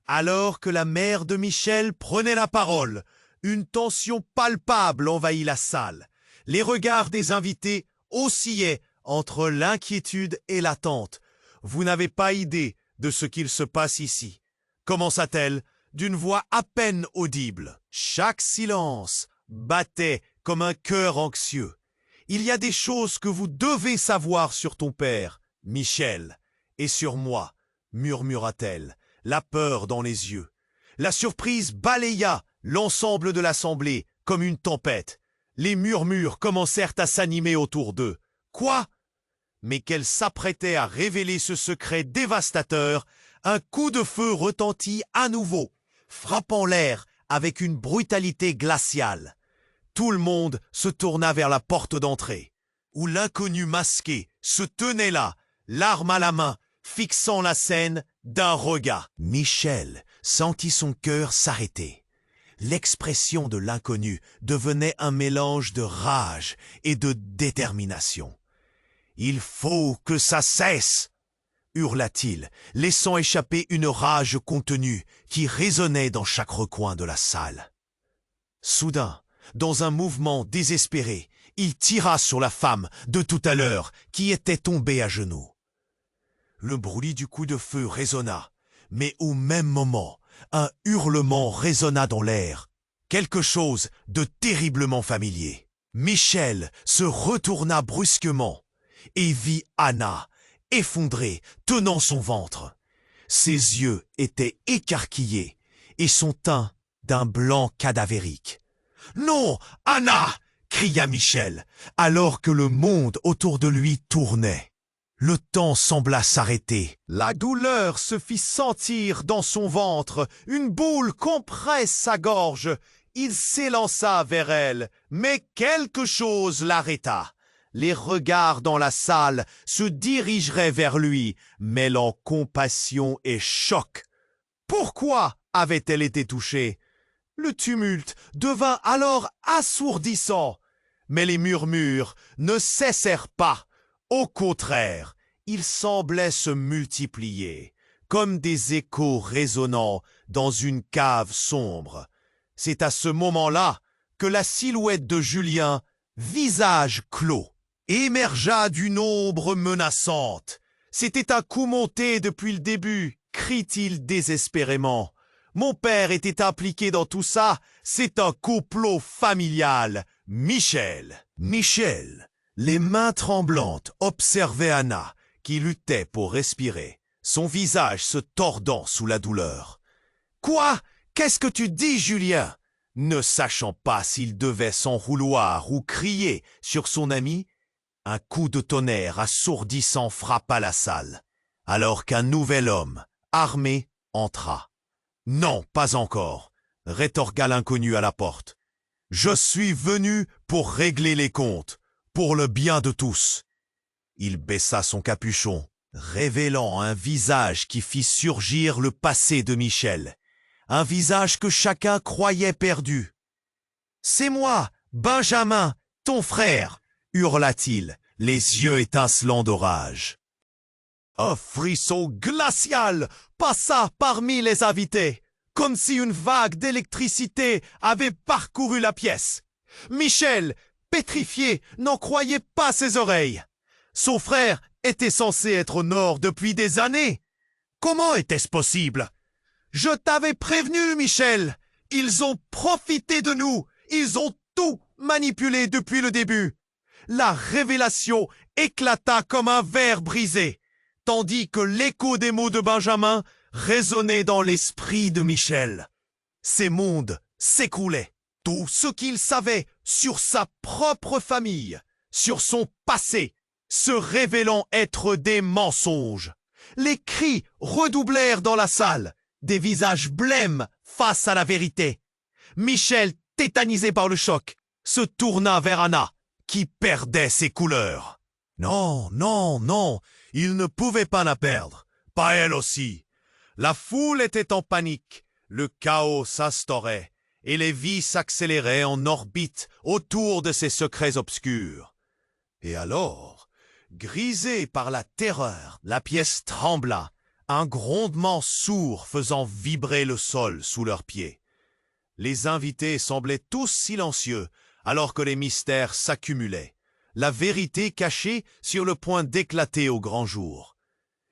Alors que la mère de Michel prenait la parole, une tension palpable envahit la salle. Les regards des invités oscillaient entre l'inquiétude et l'attente. Vous n'avez pas idée de ce qu'il se passe ici, commença-t-elle d'une voix à peine audible. Chaque silence battait comme un cœur anxieux. Il y a des choses que vous devez savoir sur ton père, Michel, et sur moi, murmura-t-elle, la peur dans les yeux. La surprise balaya l'ensemble de l'assemblée comme une tempête. Les murmures commencèrent à s'animer autour d'eux. Quoi? Mais qu'elle s'apprêtait à révéler ce secret dévastateur, un coup de feu retentit à nouveau, frappant l'air avec une brutalité glaciale. Tout le monde se tourna vers la porte d'entrée, où l'inconnu masqué se tenait là, l'arme à la main, fixant la scène d'un regard. Michel sentit son cœur s'arrêter. L'expression de l'inconnu devenait un mélange de rage et de détermination. « Il faut que ça cesse !» hurla-t-il, laissant échapper une rage contenue qui résonnait dans chaque recoin de la salle. Soudain, dans un mouvement désespéré, il tira sur la femme de tout à l'heure qui était tombée à genoux. Le bruit du coup de feu résonna, mais au même moment, un hurlement résonna dans l'air, quelque chose de terriblement familier. Michel se retourna brusquement et vit Anna, effondrée, tenant son ventre. Ses yeux étaient écarquillés et son teint d'un blanc cadavérique. « Non, Anna !» cria Michel, alors que le monde autour de lui tournait. Le temps sembla s'arrêter. La douleur se fit sentir dans son ventre. Une boule compresse sa gorge. Il s'élança vers elle, mais quelque chose l'arrêta. Les regards dans la salle se dirigeraient vers lui, mêlant compassion et choc. Pourquoi avait-elle été touchée? Le tumulte devint alors assourdissant. Mais les murmures ne cessèrent pas. Au contraire, ils semblaient se multiplier, comme des échos résonnant dans une cave sombre. C'est à ce moment-là que la silhouette de Julien, visage clos, émergea d'une ombre menaçante. C'était un coup monté depuis le début, crie-t-il désespérément. Mon père était impliqué dans tout ça, c'est un complot familial. Michel, les mains tremblantes, observait Anna, qui luttait pour respirer, son visage se tordant sous la douleur. « Quoi? Qu'est-ce que tu dis, Julien ?» Ne sachant pas s'il devait s'enrouloir ou crier sur son ami, un coup de tonnerre assourdissant frappa la salle, alors qu'un nouvel homme, armé, entra. « Non, pas encore !» rétorqua l'inconnu à la porte. « Je suis venu pour régler les comptes, pour le bien de tous. » Il baissa son capuchon, révélant un visage qui fit surgir le passé de Michel. Un visage que chacun croyait perdu. « C'est moi, Benjamin, ton frère !» hurla-t-il, les yeux étincelants de rage. Un frisson glacial passa parmi les invités, comme si une vague d'électricité avait parcouru la pièce. Michel, pétrifié, n'en croyait pas ses oreilles. Son frère était censé être au nord depuis des années. Comment était-ce possible? Je t'avais prévenu, Michel. Ils ont profité de nous. Ils ont tout manipulé depuis le début. La révélation éclata comme un verre brisé, tandis que l'écho des mots de Benjamin résonnait dans l'esprit de Michel. Ces mondes s'écroulaient. Tout ce qu'il savait sur sa propre famille, sur son passé, se révélant être des mensonges. Les cris redoublèrent dans la salle, des visages blêmes face à la vérité. Michel, tétanisé par le choc, se tourna vers Anna, qui perdait ses couleurs. Non, non, non, il ne pouvait pas la perdre, pas elle aussi. La foule était en panique, le chaos s'instaurait, et les vies s'accéléraient en orbite autour de ces secrets obscurs. Et alors, grisée par la terreur, la pièce trembla, un grondement sourd faisant vibrer le sol sous leurs pieds. Les invités semblaient tous silencieux, alors que les mystères s'accumulaient, la vérité cachée sur le point d'éclater au grand jour.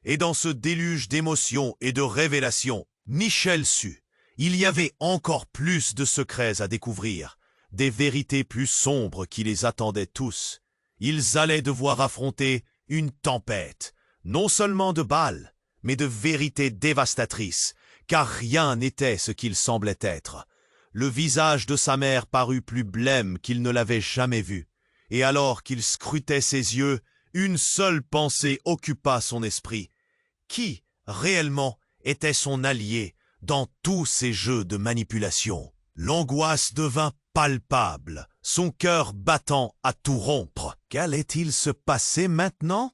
Et dans ce déluge d'émotions et de révélations, Michel sut. Il y avait encore plus de secrets à découvrir, des vérités plus sombres qui les attendaient tous. Ils allaient devoir affronter une tempête, non seulement de balles, mais de vérités dévastatrices, car rien n'était ce qu'il semblait être. Le visage de sa mère parut plus blême qu'il ne l'avait jamais vu, et alors qu'il scrutait ses yeux, une seule pensée occupa son esprit. Qui, réellement, était son allié dans tous ces jeux de manipulation? L'angoisse devint palpable, son cœur battant à tout rompre. Qu'allait-il se passer maintenant?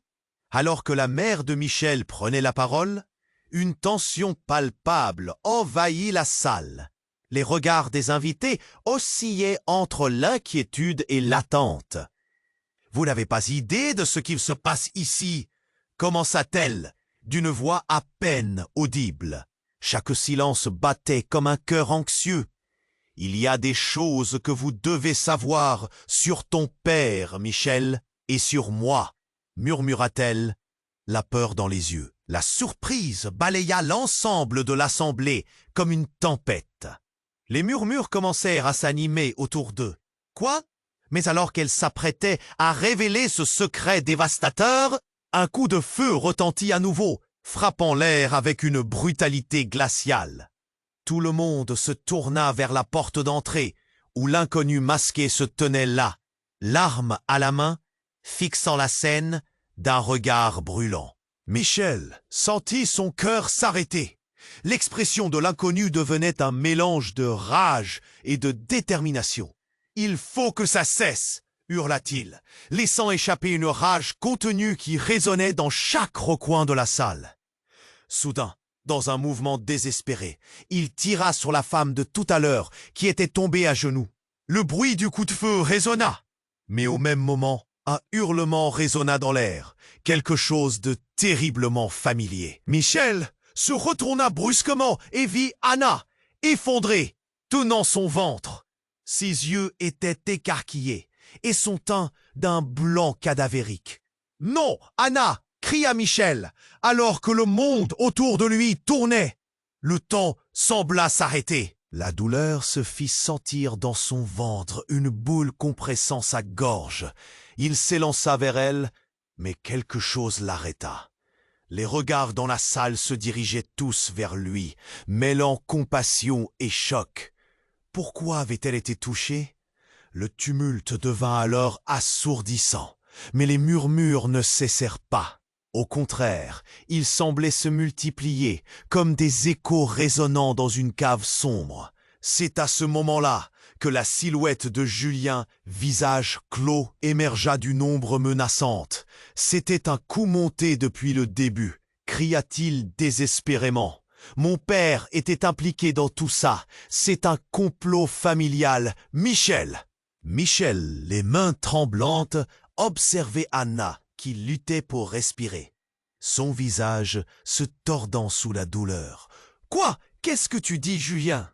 Alors que la mère de Michel prenait la parole, une tension palpable envahit la salle. Les regards des invités oscillaient entre l'inquiétude et l'attente. « Vous n'avez pas idée de ce qu'il se passe ici » commença-t-elle, d'une voix à peine audible. Chaque silence battait comme un cœur anxieux. « Il y a des choses que vous devez savoir sur ton père, Michel, et sur moi » murmura-t-elle, la peur dans les yeux. La surprise balaya l'ensemble de l'assemblée comme une tempête. Les murmures commencèrent à s'animer autour d'eux. Quoi? Mais alors qu'elle s'apprêtait à révéler ce secret dévastateur, un coup de feu retentit à nouveau, frappant l'air avec une brutalité glaciale. Tout le monde se tourna vers la porte d'entrée, où l'inconnu masqué se tenait là, l'arme à la main, fixant la scène d'un regard brûlant. Michel sentit son cœur s'arrêter. L'expression de l'inconnu devenait un mélange de rage et de détermination. « Il faut que ça cesse !» hurla-t-il, laissant échapper une rage contenue qui résonnait dans chaque recoin de la salle. Soudain, dans un mouvement désespéré, il tira sur la femme de tout à l'heure qui était tombée à genoux. Le bruit du coup de feu résonna, mais au même moment, un hurlement résonna dans l'air, quelque chose de terriblement familier. Michel se retourna brusquement et vit Anna, effondrée, tenant son ventre. Ses yeux étaient écarquillés et son teint d'un blanc cadavérique. « Non, Anna !» cria Michel, alors que le monde autour de lui tournait. Le temps sembla s'arrêter. La douleur se fit sentir dans son ventre, une boule compressant sa gorge. Il s'élança vers elle, mais quelque chose l'arrêta. Les regards dans la salle se dirigeaient tous vers lui, mêlant compassion et choc. Pourquoi avait-elle été touchée? Le tumulte devint alors assourdissant, mais les murmures ne cessèrent pas. Au contraire, ils semblaient se multiplier, comme des échos résonnant dans une cave sombre. C'est à ce moment-là que la silhouette de Julien, visage clos, émergea d'une ombre menaçante. C'était un coup monté depuis le début, cria-t-il désespérément. Mon père était impliqué dans tout ça. C'est un complot familial. Michel! Michel, les mains tremblantes, observait Anna, qui luttait pour respirer. Son visage se tordant sous la douleur. « Quoi? Qu'est-ce que tu dis, Julien ?»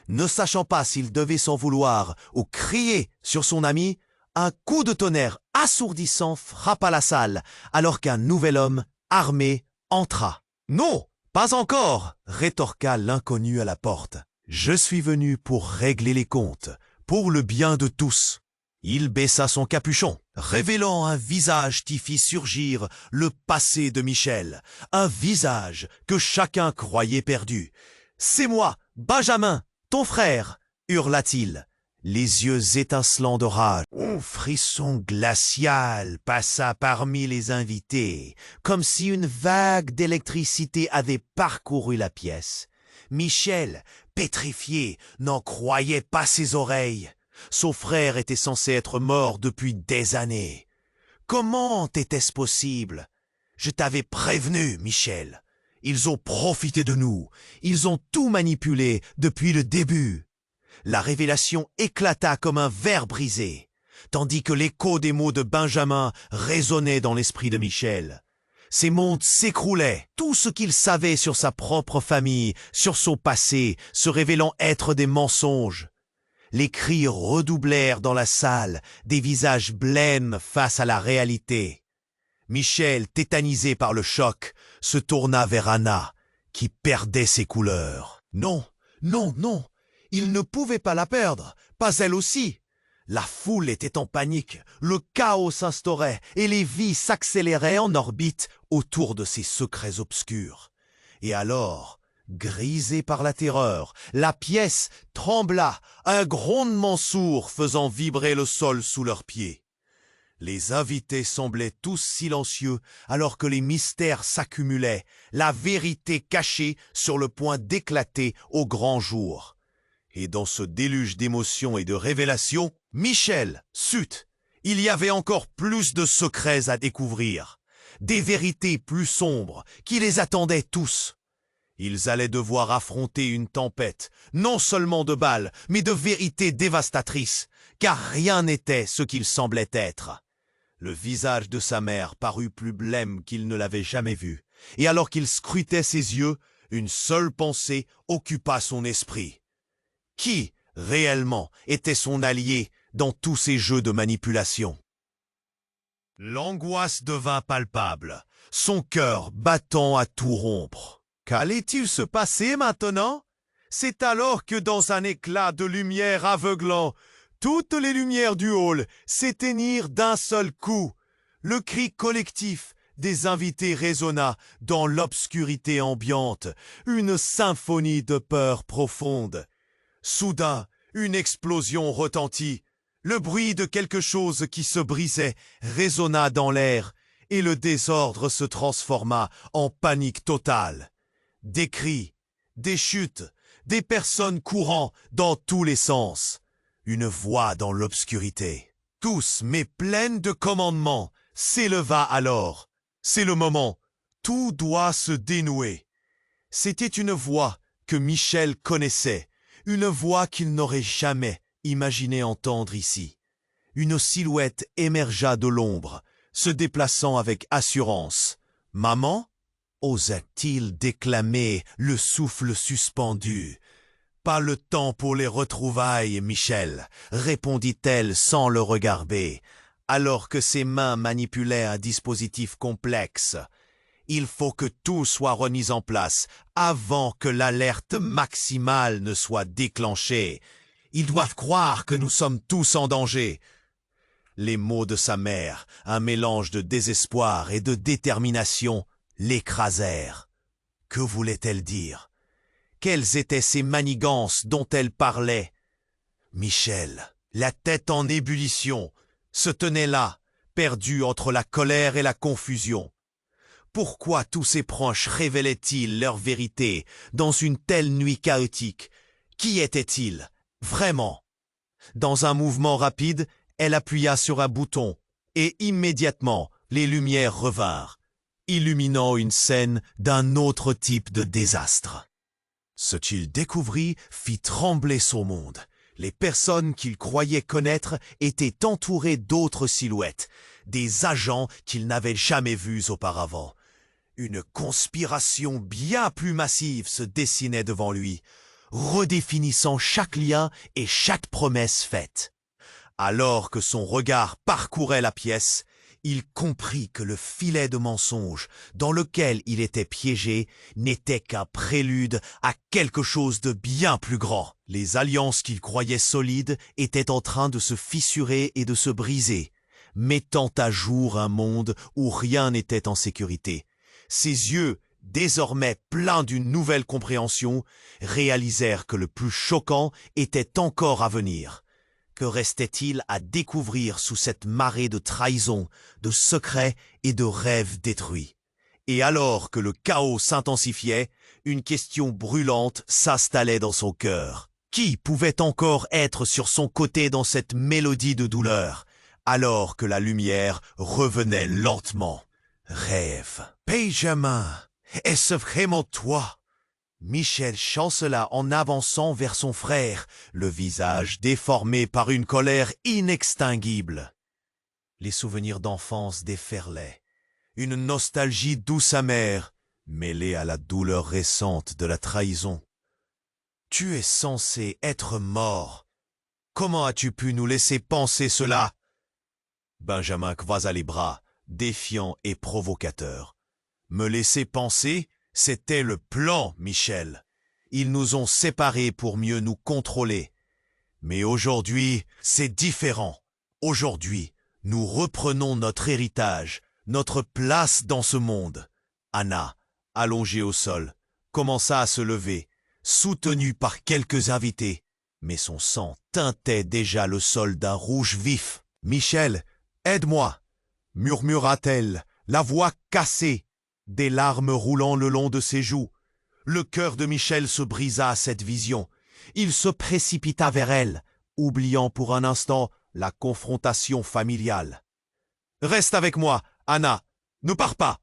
Ne sachant pas s'il devait s'en vouloir ou crier sur son ami, un coup de tonnerre assourdissant frappa la salle, alors qu'un nouvel homme, armé, entra. « Non, pas encore !» rétorqua l'inconnu à la porte. « Je suis venu pour régler les comptes, pour le bien de tous. » Il baissa son capuchon, révélant un visage qui fit surgir le passé de Michel, un visage que chacun croyait perdu. « C'est moi, Benjamin, ton frère !» hurla-t-il, les yeux étincelants de rage. Un frisson glacial passa parmi les invités, comme si une vague d'électricité avait parcouru la pièce. Michel, pétrifié, n'en croyait pas ses oreilles. Son frère était censé être mort depuis des années. Comment était-ce possible? Je t'avais prévenu, Michel. Ils ont profité de nous. Ils ont tout manipulé depuis le début. La révélation éclata comme un verre brisé, tandis que l'écho des mots de Benjamin résonnait dans l'esprit de Michel. Ses mondes s'écroulaient, tout ce qu'il savait sur sa propre famille, sur son passé, se révélant être des mensonges. Les cris redoublèrent dans la salle, des visages blêmes face à la réalité. Michel, tétanisé par le choc, se tourna vers Anna, qui perdait ses couleurs. Non, non, non, il ne pouvait pas la perdre, pas elle aussi. La foule était en panique, le chaos s'instaurait et les vies s'accéléraient en orbite autour de ces secrets obscurs. Et alors, grisée par la terreur, la pièce trembla, un grondement sourd faisant vibrer le sol sous leurs pieds. Les invités semblaient tous silencieux alors que les mystères s'accumulaient, la vérité cachée sur le point d'éclater au grand jour. Et dans ce déluge d'émotions et de révélations, Michel sut, il y avait encore plus de secrets à découvrir, des vérités plus sombres qui les attendaient tous. Ils allaient devoir affronter une tempête, non seulement de balles, mais de vérités dévastatrices, car rien n'était ce qu'il semblait être. Le visage de sa mère parut plus blême qu'il ne l'avait jamais vu, et alors qu'il scrutait ses yeux, une seule pensée occupa son esprit. Qui, réellement, était son allié dans tous ces jeux de manipulation? L'angoisse devint palpable, son cœur battant à tout rompre. Qu'allait-il se passer maintenant? C'est alors que dans un éclat de lumière aveuglant, toutes les lumières du hall s'éteignirent d'un seul coup. Le cri collectif des invités résonna dans l'obscurité ambiante, une symphonie de peur profonde. Soudain, une explosion retentit. Le bruit de quelque chose qui se brisait résonna dans l'air et le désordre se transforma en panique totale. Des cris, des chutes, des personnes courant dans tous les sens. Une voix dans l'obscurité, tous mais pleine de commandements, s'éleva alors. C'est le moment, tout doit se dénouer. C'était une voix que Michel connaissait, une voix qu'il n'aurait jamais imaginé entendre ici. Une silhouette émergea de l'ombre, se déplaçant avec assurance. « Maman » osa-t-il déclamer, le souffle suspendu. « Pas le temps pour les retrouvailles, Michel, » répondit-elle sans le regarder, alors que ses mains manipulaient un dispositif complexe. « Il faut que tout soit remis en place avant que l'alerte maximale ne soit déclenchée. Ils doivent croire que nous sommes tous en danger. » Les mots de sa mère, un mélange de désespoir et de détermination, l'écrasèrent. Que voulait-elle dire? Quelles étaient ces manigances dont elle parlait? Michel, la tête en ébullition, se tenait là, perdu entre la colère et la confusion. Pourquoi tous ses proches révélaient-ils leur vérité dans une telle nuit chaotique? Qui était-il, vraiment? Dans un mouvement rapide, elle appuya sur un bouton, et immédiatement, les lumières revinrent, illuminant une scène d'un autre type de désastre. Ce qu'il découvrit fit trembler son monde. Les personnes qu'il croyait connaître étaient entourées d'autres silhouettes, des agents qu'il n'avait jamais vus auparavant. Une conspiration bien plus massive se dessinait devant lui, redéfinissant chaque lien et chaque promesse faite. Alors que son regard parcourait la pièce, il comprit que le filet de mensonge dans lequel il était piégé n'était qu'un prélude à quelque chose de bien plus grand. Les alliances qu'il croyait solides étaient en train de se fissurer et de se briser, mettant à jour un monde où rien n'était en sécurité. Ses yeux, désormais pleins d'une nouvelle compréhension, réalisèrent que le plus choquant était encore à venir. Que restait-il à découvrir sous cette marée de trahison, de secrets et de rêves détruits? Et alors que le chaos s'intensifiait, une question brûlante s'installait dans son cœur. Qui pouvait encore être sur son côté dans cette mélodie de douleur, alors que la lumière revenait lentement? Rêve. Benjamin, est-ce vraiment toi? Michel chancela en avançant vers son frère, le visage déformé par une colère inextinguible. Les souvenirs d'enfance déferlaient, une nostalgie douce amère, mêlée à la douleur récente de la trahison. Tu es censé être mort. Comment as-tu pu nous laisser penser cela? Benjamin croisa les bras, défiant et provocateur. Me laisser penser? C'était le plan, Michel. Ils nous ont séparés pour mieux nous contrôler. Mais aujourd'hui, c'est différent. Aujourd'hui, nous reprenons notre héritage, notre place dans ce monde. Anna, allongée au sol, commença à se lever, soutenue par quelques invités. Mais son sang teintait déjà le sol d'un rouge vif. « Michel, aide-moi » murmura-t-elle, la voix cassée, des larmes roulant le long de ses joues. Le cœur de Michel se brisa à cette vision. Il se précipita vers elle, oubliant pour un instant la confrontation familiale. « Reste avec moi, Anna, ne pars pas,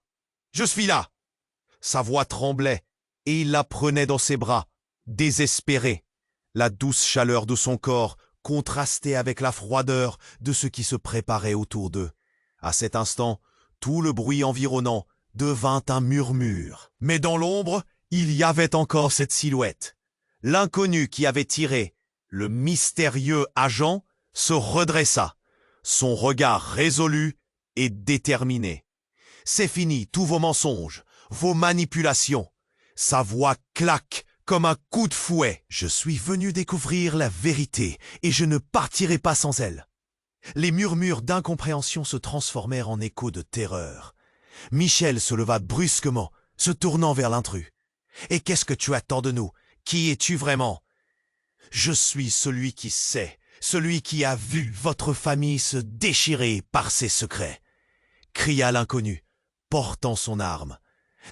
je suis là !» Sa voix tremblait, et il la prenait dans ses bras, désespéré. La douce chaleur de son corps contrastait avec la froideur de ce qui se préparait autour d'eux. À cet instant, tout le bruit environnant devint un murmure. Mais dans l'ombre, il y avait encore cette silhouette. L'inconnu qui avait tiré, le mystérieux agent, se redressa, son regard résolu et déterminé. « C'est fini, tous vos mensonges, vos manipulations. » Sa voix claque comme un coup de fouet. « Je suis venu découvrir la vérité et je ne partirai pas sans elle. » Les murmures d'incompréhension se transformèrent en échos de terreur. Michel se leva brusquement, se tournant vers l'intrus. « Et qu'est-ce que tu attends de nous? Qui es-tu vraiment? »« Je suis celui qui sait, celui qui a vu votre famille se déchirer par ses secrets. » cria l'inconnu, portant son arme.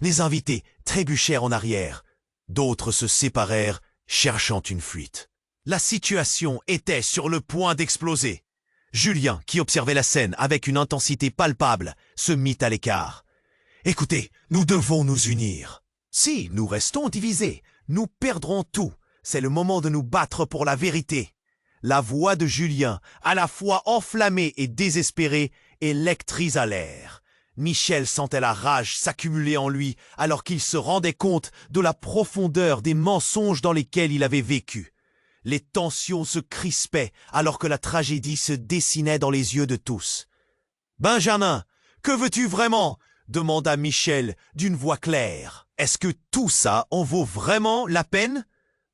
Les invités trébuchèrent en arrière. D'autres se séparèrent, cherchant une fuite. La situation était sur le point d'exploser. Julien, qui observait la scène avec une intensité palpable, se mit à l'écart. « Écoutez, nous devons nous unir. Si nous restons divisés, nous perdrons tout. C'est le moment de nous battre pour la vérité. » La voix de Julien, à la fois enflammée et désespérée, électrisa l'air. Michel sentait la rage s'accumuler en lui alors qu'il se rendait compte de la profondeur des mensonges dans lesquels il avait vécu. Les tensions se crispaient alors que la tragédie se dessinait dans les yeux de tous. « Benjamin, que veux-tu vraiment ?» demanda Michel d'une voix claire. « Est-ce que tout ça en vaut vraiment la peine ?»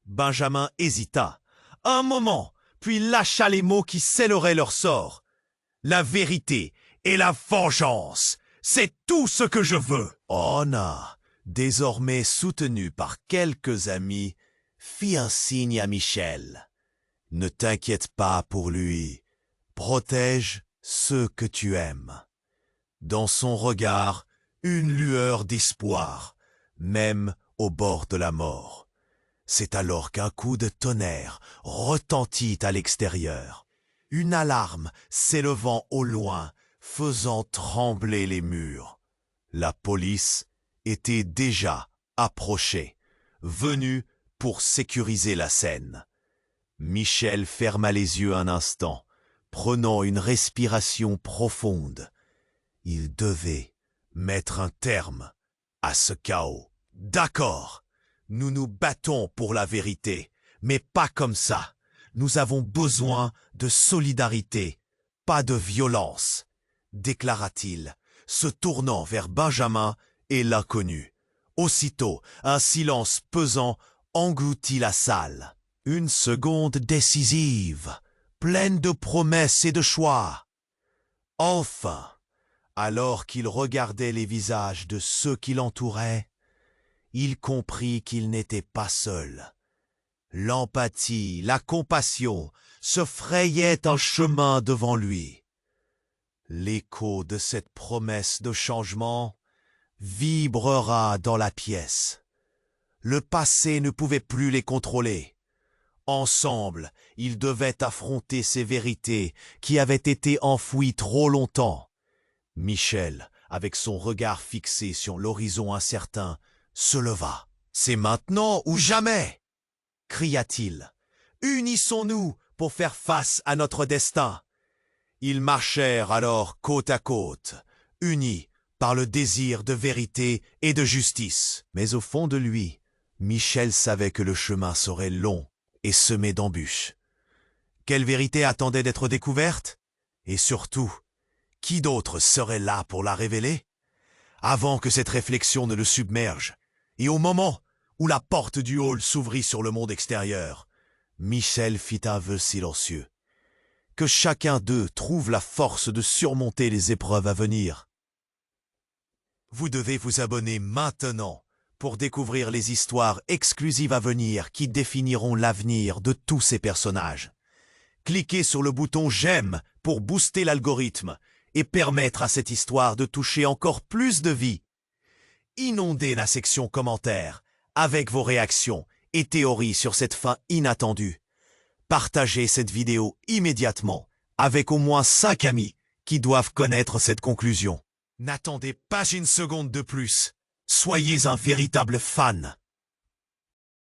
Benjamin hésita. Un moment, puis lâcha les mots qui scelleraient leur sort. « La vérité et la vengeance, c'est tout ce que je veux !» Anna, désormais soutenue par quelques amis, fit un signe à Michel. « Ne t'inquiète pas pour lui. Protège ceux que tu aimes. » Dans son regard, une lueur d'espoir, même au bord de la mort. C'est alors qu'un coup de tonnerre retentit à l'extérieur. Une alarme s'élevant au loin, faisant trembler les murs. La police était déjà approchée, venue pour sécuriser la scène. Michel ferma les yeux un instant, prenant une respiration profonde. Il devait mettre un terme à ce chaos. D'accord, nous nous battons pour la vérité, mais pas comme ça. Nous avons besoin de solidarité, pas de violence, déclara-t-il, se tournant vers Benjamin et l'inconnu. Aussitôt, un silence pesant engloutit la salle. Une seconde décisive, pleine de promesses et de choix. Enfin, alors qu'il regardait les visages de ceux qui l'entouraient, il comprit qu'il n'était pas seul. L'empathie, la compassion se frayaient un chemin devant lui. L'écho de cette promesse de changement vibrera dans la pièce. Le passé ne pouvait plus les contrôler. Ensemble, ils devaient affronter ces vérités qui avaient été enfouies trop longtemps. Michel, avec son regard fixé sur l'horizon incertain, se leva. « C'est maintenant ou jamais !» cria-t-il. « Unissons-nous pour faire face à notre destin !» Ils marchèrent alors côte à côte, unis par le désir de vérité et de justice. Mais au fond de lui, Michel savait que le chemin serait long et semé d'embûches. Quelle vérité attendait d'être découverte? Et surtout, qui d'autre serait là pour la révéler? Avant que cette réflexion ne le submerge, et au moment où la porte du hall s'ouvrit sur le monde extérieur, Michel fit un vœu silencieux. Que chacun d'eux trouve la force de surmonter les épreuves à venir. Vous devez vous abonner maintenant pour découvrir les histoires exclusives à venir qui définiront l'avenir de tous ces personnages. Cliquez sur le bouton « J'aime » pour booster l'algorithme et permettre à cette histoire de toucher encore plus de vies. Inondez la section commentaires avec vos réactions et théories sur cette fin inattendue. Partagez cette vidéo immédiatement avec au moins 5 amis qui doivent connaître cette conclusion. N'attendez pas une seconde de plus. Soyez un véritable fan.